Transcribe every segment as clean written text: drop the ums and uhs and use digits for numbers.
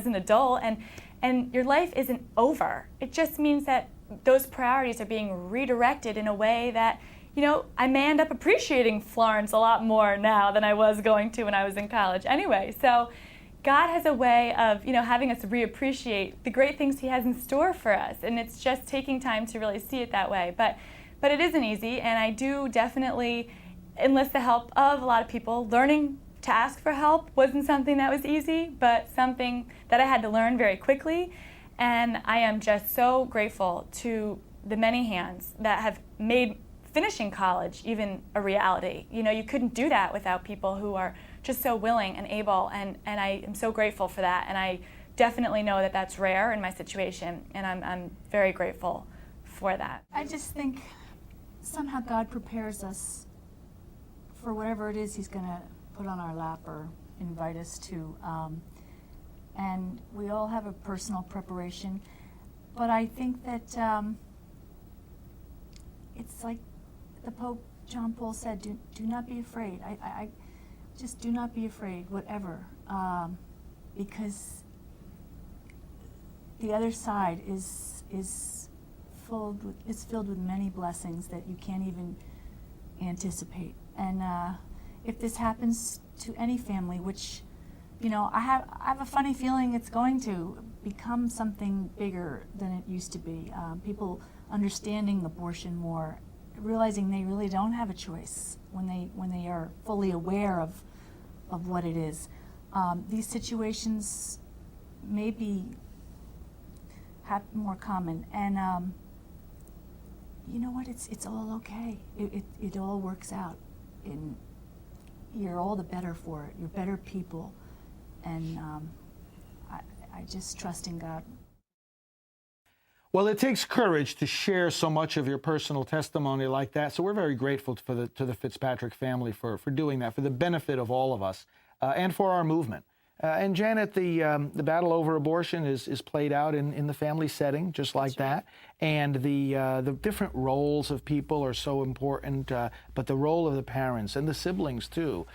as an adult, and your life isn't over. It just means that those priorities are being redirected in a way that, you know, I may end up appreciating Florence a lot more now than I was going to when I was in college anyway. So God has a way of, you know, having us reappreciate the great things He has in store for us, and it's just taking time to really see it that way. But it isn't easy, and I do definitely enlist the help of a lot of people. Learning to ask for help wasn't something that was easy, but something that I had to learn very quickly. And I am just so grateful to the many hands that have made finishing college even a reality. You know, you couldn't do that without people who are just so willing and able, and I am so grateful for that. And I definitely know that that's rare in my situation, and I'm very grateful for that. I just think somehow God prepares us for whatever it is He's going to put on our lap or invite us to. And we all have a personal preparation. But I think that it's like the Pope John Paul said, do not be afraid. I just do not be afraid, whatever. Because the other side is filled with many blessings that you can't even anticipate. And if this happens to any family, which, you know, I have a funny feeling it's going to become something bigger than it used to be. People understanding abortion more, realizing they really don't have a choice when they are fully aware of what it is. These situations may be more common, and you know what? It's all okay. It all works out, and you're all the better for it. You're better people, and I just trust in God. Well, it takes courage to share so much of your personal testimony like that. So we're very grateful to the Fitzpatrick family for doing that, for the benefit of all of us, and for our movement. And Janet, the battle over abortion is played out in the family setting, just like that. And the different roles of people are so important, but the role of the parents and the siblings too,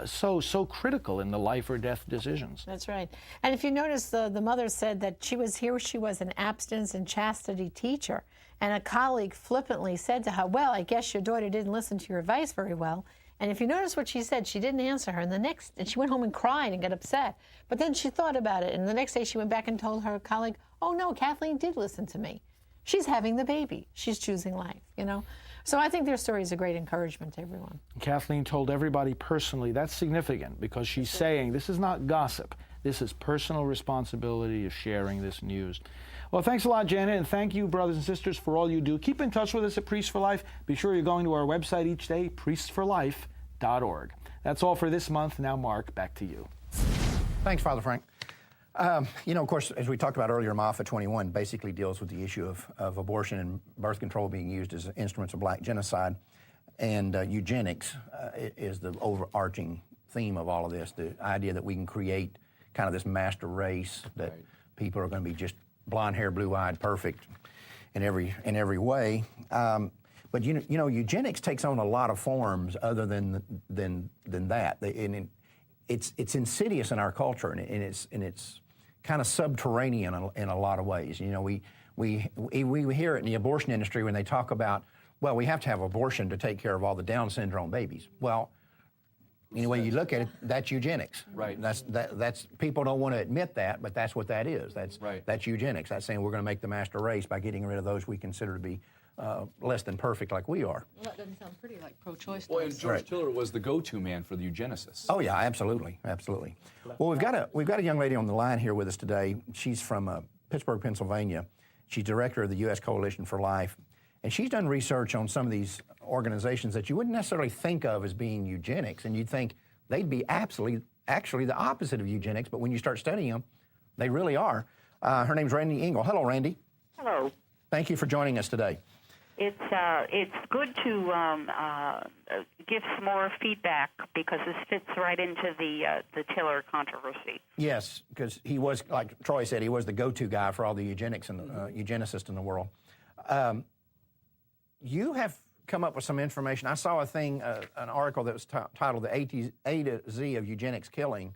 so critical in the life or death decisions. That's right. And if you notice, the mother said that she was an abstinence and chastity teacher, and a colleague flippantly said to her, "Well, I guess your daughter didn't listen to your advice very well." And if you notice what she said, she didn't answer her. And she went home and cried and got upset. But then she thought about it, and the next day she went back and told her colleague, "Oh no, Kathleen did listen to me. She's having the baby. She's choosing life," you know? So I think their story is a great encouragement to everyone. Kathleen told everybody personally. That's significant, because she's saying this is not gossip. This is personal responsibility of sharing this news. Well, thanks a lot, Janet, and thank you, brothers and sisters, for all you do. Keep in touch with us at Priests for Life. Be sure you're going to our website each day, priestsforlife.org. That's all for this month. Now, Mark, back to you. Thanks, Father Frank. You know, of course, as we talked about earlier, MAFA 21 basically deals with the issue of abortion and birth control being used as instruments of black genocide. And eugenics is the overarching theme of all of this, the idea that we can create kind of this master race, that people are going to be just blonde hair, blue-eyed, perfect in every way. But you know, eugenics takes on a lot of forms other than that. It's insidious in our culture, and it's kind of subterranean in a lot of ways. You know, we hear it in the abortion industry when they talk about, well, we have to have abortion to take care of all the Down syndrome babies. Well, any way you look at it, that's eugenics. Right. That's people don't want to admit that, but that's what that is. That's eugenics. That's saying we're going to make the master race by getting rid of those we consider to be less than perfect, like we are. Well, that doesn't sound pretty like pro-choice. Well, and George Tiller was the go-to man for the eugenicists. Oh yeah, absolutely. Well, we've got a young lady on the line here with us today. She's from Pittsburgh, Pennsylvania. She's director of the U.S. Coalition for Life, and she's done research on some of these organizations that you wouldn't necessarily think of as being eugenics, and you'd think they'd be actually the opposite of eugenics, but when you start studying them, they really are. Her name's Randy Engel. Hello, Randy. Hello. Thank you for joining us today. It's good to give some more feedback, because this fits right into the Tiller controversy. Yes, because he was, like Troy said, he was the go-to guy for all the eugenics and eugenicists in the world. You have come up with some information. I saw a thing, an article that was titled "The A to Z of Eugenics Killing."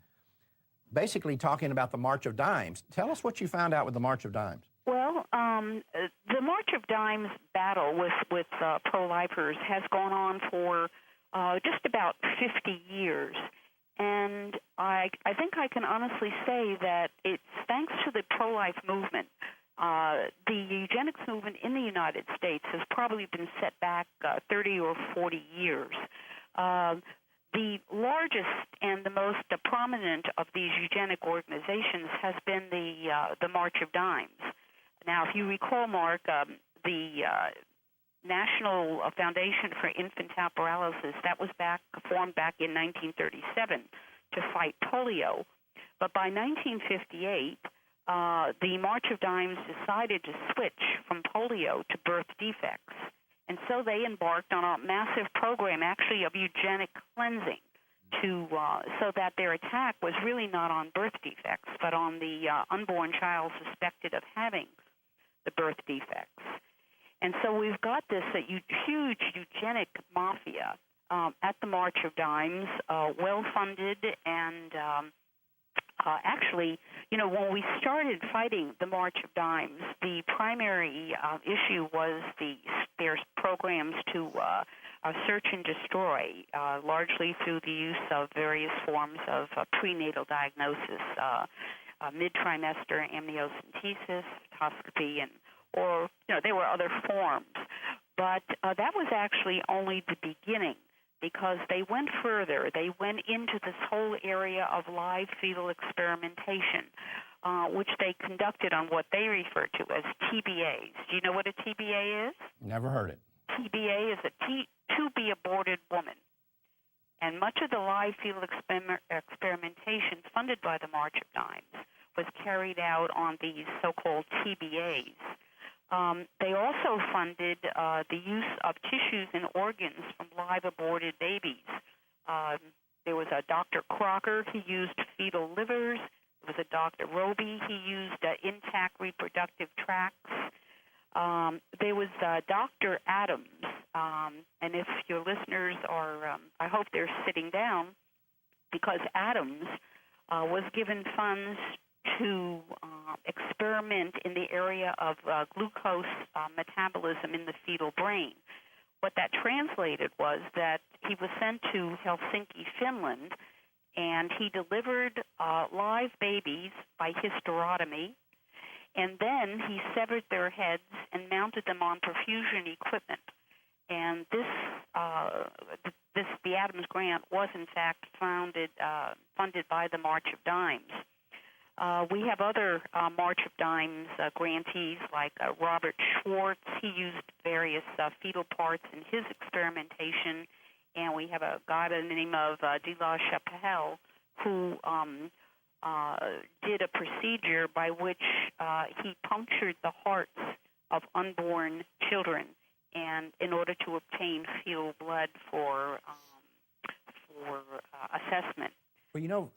basically talking about the March of Dimes. Tell us what you found out with the March of Dimes. Well, the March of Dimes battle with pro-lifers has gone on for just about 50 years. And I think I can honestly say that it's thanks to the pro-life movement. The eugenics movement in the United States has probably been set back 30 or 40 years. The largest and the most prominent of these eugenic organizations has been the March of Dimes. Now, if you recall, Mark, the National Foundation for Infantile Paralysis, that was formed back in 1937 to fight polio. But by 1958, the March of Dimes decided to switch from polio to birth defects. And so they embarked on a massive program, actually, of eugenic cleansing, so that their attack was really not on birth defects, but on the unborn child suspected of having the birth defects. And so we've got this huge eugenic mafia at the March of Dimes, well-funded, and actually, when we started fighting the March of Dimes, the primary issue was their programs to search and destroy, largely through the use of various forms of prenatal diagnosis, mid-trimester amniocentesis, photoscopy, or there were other forms. But that was actually only the beginning, because they went further. They went into this whole area of live fetal experimentation, which they conducted on what they refer to as TBAs. Do you know what a TBA is? Never heard it. TBA is a to-be-aborted woman. And much of the live fetal experimentation funded by the March of Dimes was carried out on these so-called TBAs. They also funded the use of tissues and organs from live aborted babies. There was a Dr. Crocker, he used fetal livers. There was a Dr. Roby, he used intact reproductive tracts. There was Dr. Adams, and if your listeners are, I hope they're sitting down, because Adams was given funds to experiment in the area of glucose metabolism in the fetal brain. What that translated was that he was sent to Helsinki, Finland, and he delivered live babies by hysterotomy, and then he severed their heads and mounted them on perfusion equipment. And the Adams Grant was in fact funded by the March of Dimes. We have other March of Dimes grantees like Robert Schwartz. He used various fetal parts in his experimentation. And we have a guy by the name of De La Chapelle who did a procedure by which he punctured the hearts of unborn children, and in order to obtain fetal blood for assessment. Well,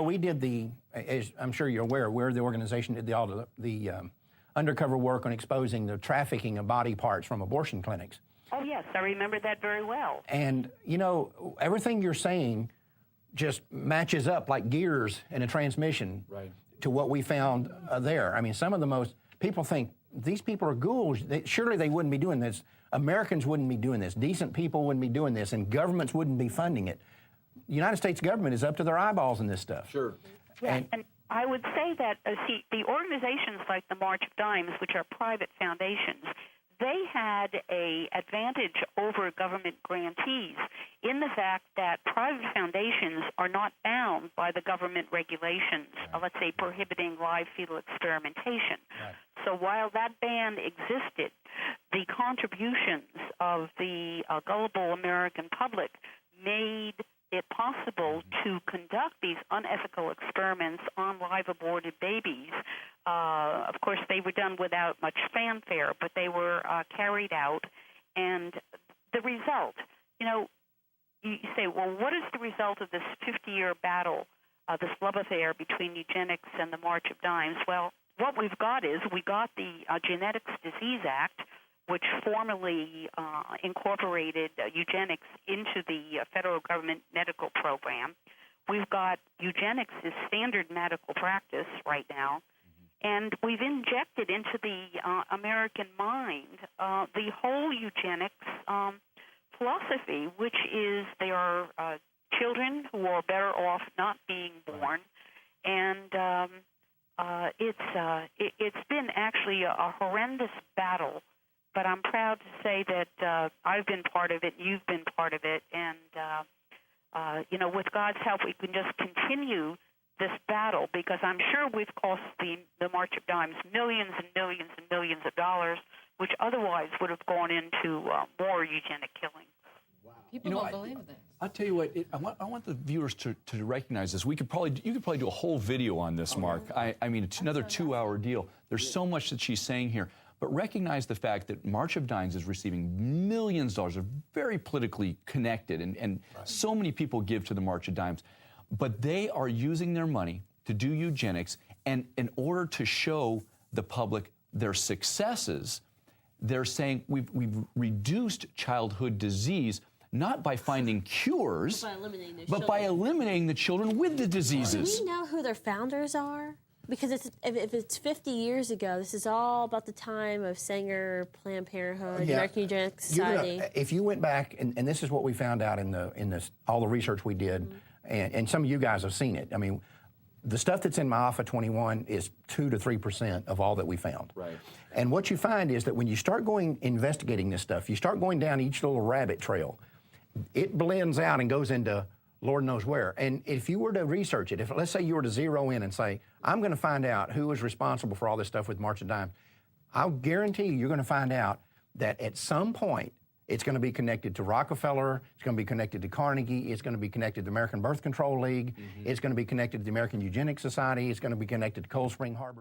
we did as I'm sure you're aware, we're the organization that did all the undercover work on exposing the trafficking of body parts from abortion clinics. Oh, yes, I remember that very well. And, everything you're saying just matches up like gears in a transmission to what we found there. I mean, some of the most, people think, these people are ghouls. Surely they wouldn't be doing this. Americans wouldn't be doing this. Decent people wouldn't be doing this, and governments wouldn't be funding it. The United States government is up to their eyeballs in this stuff. Sure. Yeah, and I would say that, the organizations like the March of Dimes, which are private foundations, they had an advantage over government grantees in the fact that private foundations are not bound by the government regulations, let's say prohibiting live fetal experimentation. Right. So while that ban existed, the contributions of the gullible American public made it possible to conduct these unethical experiments on live aborted babies. Of course, they were done without much fanfare, but they were carried out. And the result, you say, well, what is the result of this 50-year battle, this love affair between eugenics and the March of Dimes? Well, what we've got is we got the Genetics Disease Act, which formally incorporated eugenics into the federal government medical program. we've got eugenics as standard medical practice right now, and we've injected into the American mind the whole eugenics philosophy, which is there are children who are better off not being born, and it's been actually a horrendous battle. But I'm proud to say that I've been part of it, you've been part of it, and with God's help, we can just continue this battle, because I'm sure we've cost the March of Dimes millions and millions and millions of dollars, which otherwise would have gone into more eugenic killing. People don't believe that. I'll tell you what, I want the viewers to recognize this. You could probably do a whole video on this, Mark. I mean, it's another 2-hour deal. There's so much that she's saying here. But recognize the fact that March of Dimes is receiving millions of dollars. They're very politically connected, and so many people give to the March of Dimes. But they are using their money to do eugenics, and in order to show the public their successes, they're saying we've reduced childhood disease, not by finding cures, but by eliminating the children with the diseases. Do we know who their founders are? Because if it's 50 years ago, this is all about the time of Sanger, Planned Parenthood, American Eugenics Society. If you went back, and this is what we found out in this all the research we did, and some of you guys have seen it. I mean, the stuff that's in my Alpha 21 is 2 to 3% of all that we found. Right. And what you find is that when you start investigating this stuff, you start going down each little rabbit trail, it blends out and goes into Lord knows where. And if you were to research it, let's say you were to zero in and say, I'm going to find out who was responsible for all this stuff with March of Dimes, I'll guarantee you're going to find out that at some point it's going to be connected to Rockefeller, it's going to be connected to Carnegie, it's going to be connected to the American Birth Control League, it's going to be connected to the American Eugenics Society, it's going to be connected to Cold Spring Harbor.